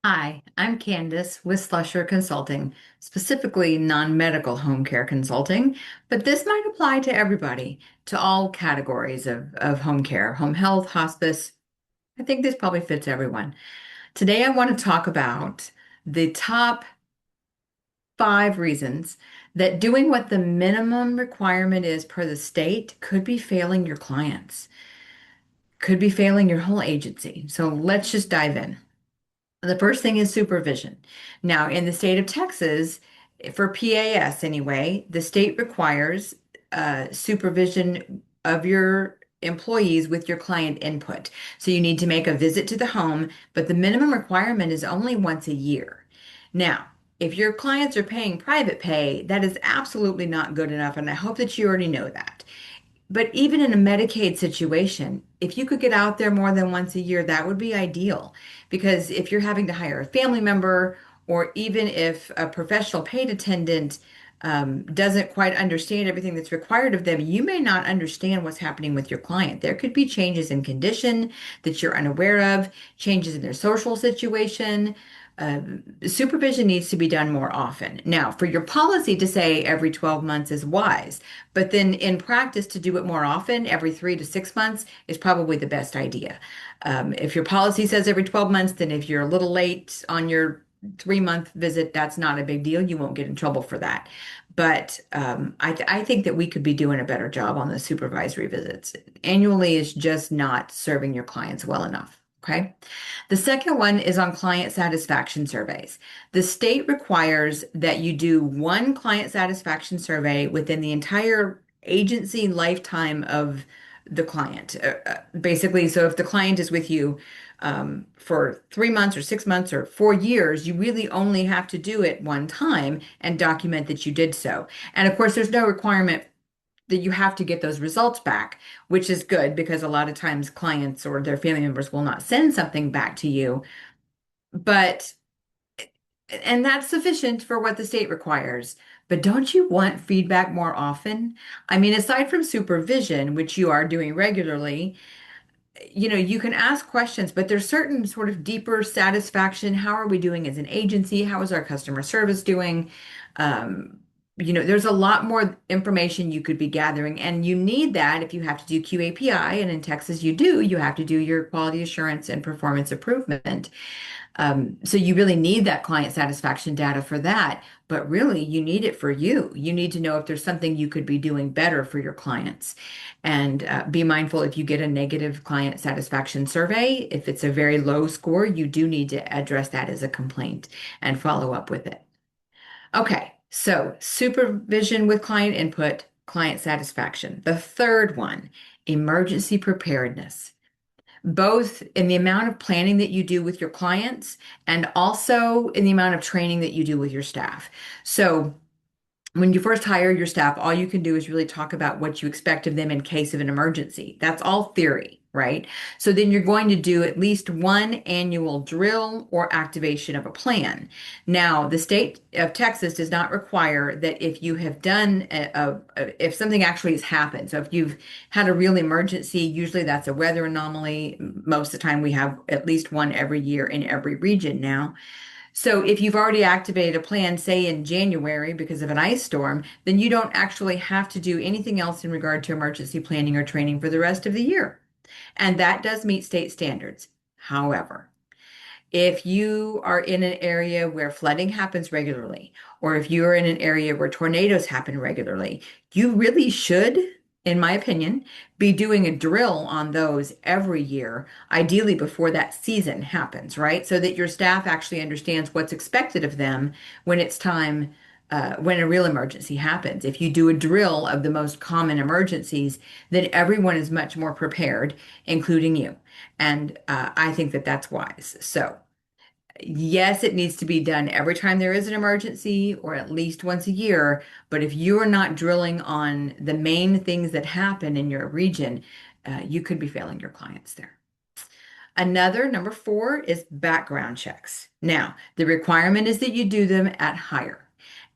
Hi, I'm Candice with Slusher Consulting, specifically non-medical home care consulting, but this might apply to everybody, to all categories of home care, home health, hospice. I think this probably fits everyone. Today, I want to talk about the top 5 reasons that doing what the minimum requirement is per the state could be failing your clients, could be failing your whole agency. So let's just dive in. The first thing is supervision. Now, in the state of Texas, for PAS anyway, the state requires supervision of your employees with your client input. So you need to make a visit to the home, but the minimum requirement is only once a year. Now, if your clients are paying private pay, that is absolutely not good enough, and I hope that you already know that. But even in a Medicaid situation, if you could get out there more than once a year, that would be ideal. Because if you're having to hire a family member, or even if a professional paid attendant doesn't quite understand everything that's required of them, you may not understand what's happening with your client. There could be changes in condition that you're unaware of, changes in their social situation. Supervision needs to be done more often. Now, for your policy to say every 12 months is wise, but then in practice, to do it more often, every 3 to 6 months, is probably the best idea. If your policy says every 12 months, then if you're a little late on your 3 month visit, that's not a big deal. You won't get in trouble for that. But I think that we could be doing a better job on the supervisory visits. Annually is just not serving your clients well enough. Okay. The second one is on client satisfaction surveys. The state requires that you do one client satisfaction survey within the entire agency lifetime of the client. Basically, so if the client is with you for 3 months or 6 months or 4 years, you really only have to do it one time and document that you did so. And of course, there's no requirement that you have to get those results back, which is good because a lot of times clients or their family members will not send something back to you. But, and that's sufficient for what the state requires. But don't you want feedback more often? I mean, aside from supervision, which you are doing regularly, you can ask questions, but there's certain sort of deeper satisfaction. How are we doing as an agency? How is our customer service doing? Um, there's a lot more information you could be gathering, and you need that if you have to do QAPI, and in Texas you have to do your quality assurance and performance improvement. So you really need that client satisfaction data for that, but really you need it for you. You need to know if there's something you could be doing better for your clients. And be mindful if you get a negative client satisfaction survey, if it's a very low score, you do need to address that as a complaint and follow up with it. Okay, so supervision with client input, client satisfaction. The third one, emergency preparedness, both in the amount of planning that you do with your clients and also in the amount of training that you do with your staff. So, when you first hire your staff, all you can do is really talk about what you expect of them in case of an emergency. That's all theory, right? So then you're going to do at least one annual drill or activation of a plan. Now, the state of Texas does not require that if you have done if something actually has happened. So if you've had a real emergency, usually that's a weather anomaly. Most of the time we have at least one every year in every region now. So if you've already activated a plan, say in January because of an ice storm, then you don't actually have to do anything else in regard to emergency planning or training for the rest of the year. And that does meet state standards. However, if you are in an area where flooding happens regularly, or if you are in an area where tornadoes happen regularly, you really should, in my opinion, be doing a drill on those every year, ideally before that season happens, right? So that your staff actually understands what's expected of them when it's time, when a real emergency happens. If you do a drill of the most common emergencies, then everyone is much more prepared, including you. And I think that that's wise. So, yes, it needs to be done every time there is an emergency or at least once a year. But if you are not drilling on the main things that happen in your region, you could be failing your clients there. Another, number 4, is background checks. Now, the requirement is that you do them at hire.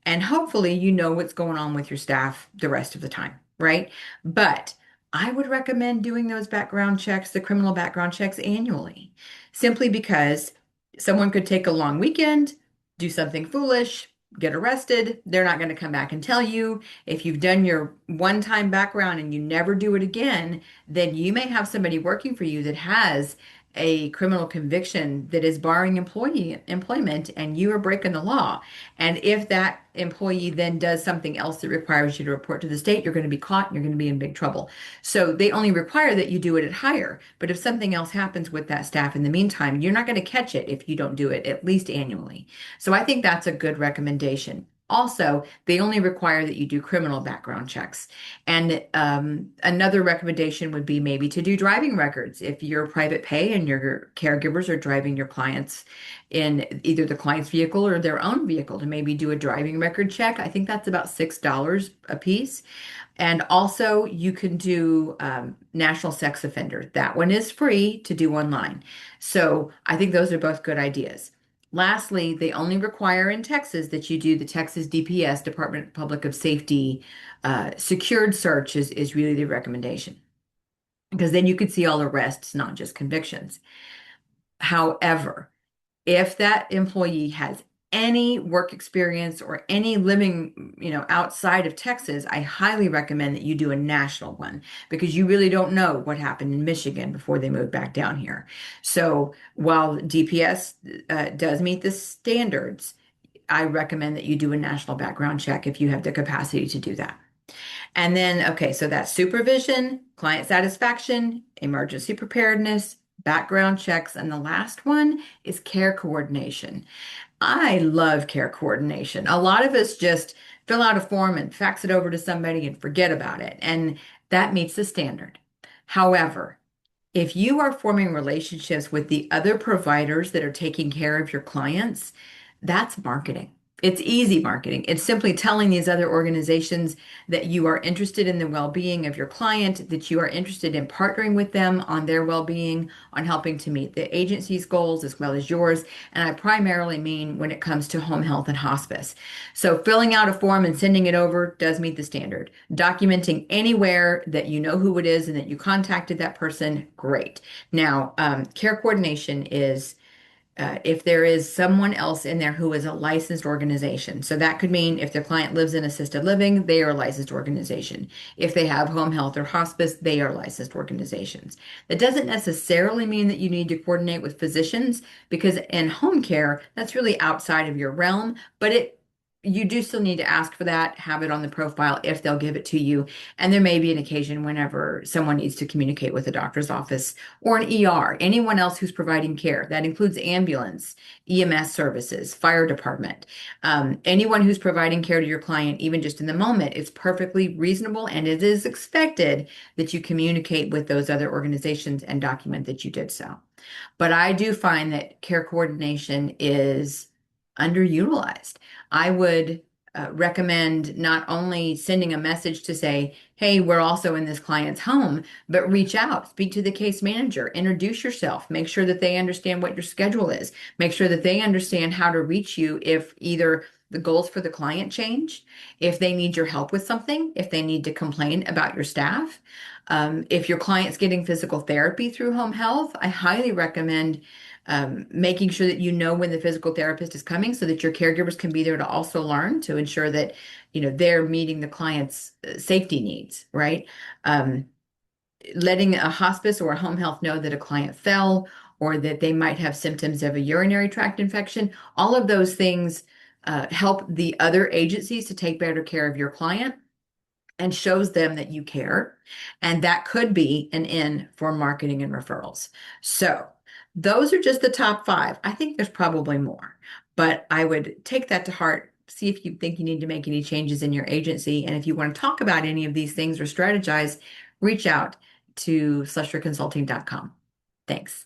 And hopefully you know what's going on with your staff the rest of the time, right? But I would recommend doing those background checks, the criminal background checks annually, simply because Someone could take a long weekend, do something foolish, get arrested. They're not going to come back and tell you. If you've done your one-time background and you never do it again, then you may have somebody working for you that has a criminal conviction that is barring employee employment, and you are breaking the law. And if that employee then does something else that requires you to report to the state, you're going to be caught and you're going to be in big trouble. So they only require that you do it at hire. But if something else happens with that staff in the meantime, you're not going to catch it if you don't do it at least annually. So I think that's a good recommendation. Also, they only require that you do criminal background checks. And another recommendation would be maybe to do driving records. If you're private pay and your caregivers are driving your clients in either the client's vehicle or their own vehicle, to maybe do a driving record check. I think that's about $6 a piece. And also, you can do National Sex Offender. That one is free to do online. So I think those are both good ideas. Lastly, they only require in Texas that you do the Texas DPS, Department of Public of Safety, secured search is really the recommendation, because then you could see all arrests, not just convictions. However, if that employee has any work experience or any living, outside of Texas, I highly recommend that you do a national one, because you really don't know what happened in Michigan before they moved back down here. So while DPS does meet the standards, I recommend that you do a national background check if you have the capacity to do that. And then, okay, so that's supervision, client satisfaction, emergency preparedness, background checks, and the last one is care coordination. I love care coordination. A lot of us just fill out a form and fax it over to somebody and forget about it, and that meets the standard. However, if you are forming relationships with the other providers that are taking care of your clients, that's marketing. It's easy marketing. It's simply telling these other organizations that you are interested in the well-being of your client, that you are interested in partnering with them on their well-being, on helping to meet the agency's goals as well as yours. And I primarily mean when it comes to home health and hospice. So filling out a form and sending it over does meet the standard. Documenting anywhere that you know who it is and that you contacted that person, great. Now, care coordination is if there is someone else in there who is a licensed organization. So that could mean if the client lives in assisted living, they are a licensed organization. If they have home health or hospice, they are licensed organizations. That doesn't necessarily mean that you need to coordinate with physicians, because in home care, that's really outside of your realm, but you do still need to ask for that, have it on the profile if they'll give it to you. And there may be an occasion whenever someone needs to communicate with a doctor's office or an ER, anyone else who's providing care. That includes ambulance, EMS services, fire department. Anyone who's providing care to your client, even just in the moment, it's perfectly reasonable and it is expected that you communicate with those other organizations and document that you did so. But I do find that care coordination is underutilized. I would recommend not only sending a message to say, hey, we're also in this client's home, but reach out, speak to the case manager, introduce yourself, make sure that they understand what your schedule is, make sure that they understand how to reach you if either the goals for the client change, if they need your help with something, if they need to complain about your staff. If your client's getting physical therapy through home health, I highly recommend making sure that you know when the physical therapist is coming so that your caregivers can be there to also learn to ensure that they're meeting the client's safety needs, right? Letting a hospice or a home health know that a client fell or that they might have symptoms of a urinary tract infection. All of those things help the other agencies to take better care of your client and shows them that you care. And that could be an in for marketing and referrals. So those are just the top 5. I think there's probably more, but I would take that to heart. See if you think you need to make any changes in your agency. And if you want to talk about any of these things or strategize, reach out to slusherconsulting.com. Thanks.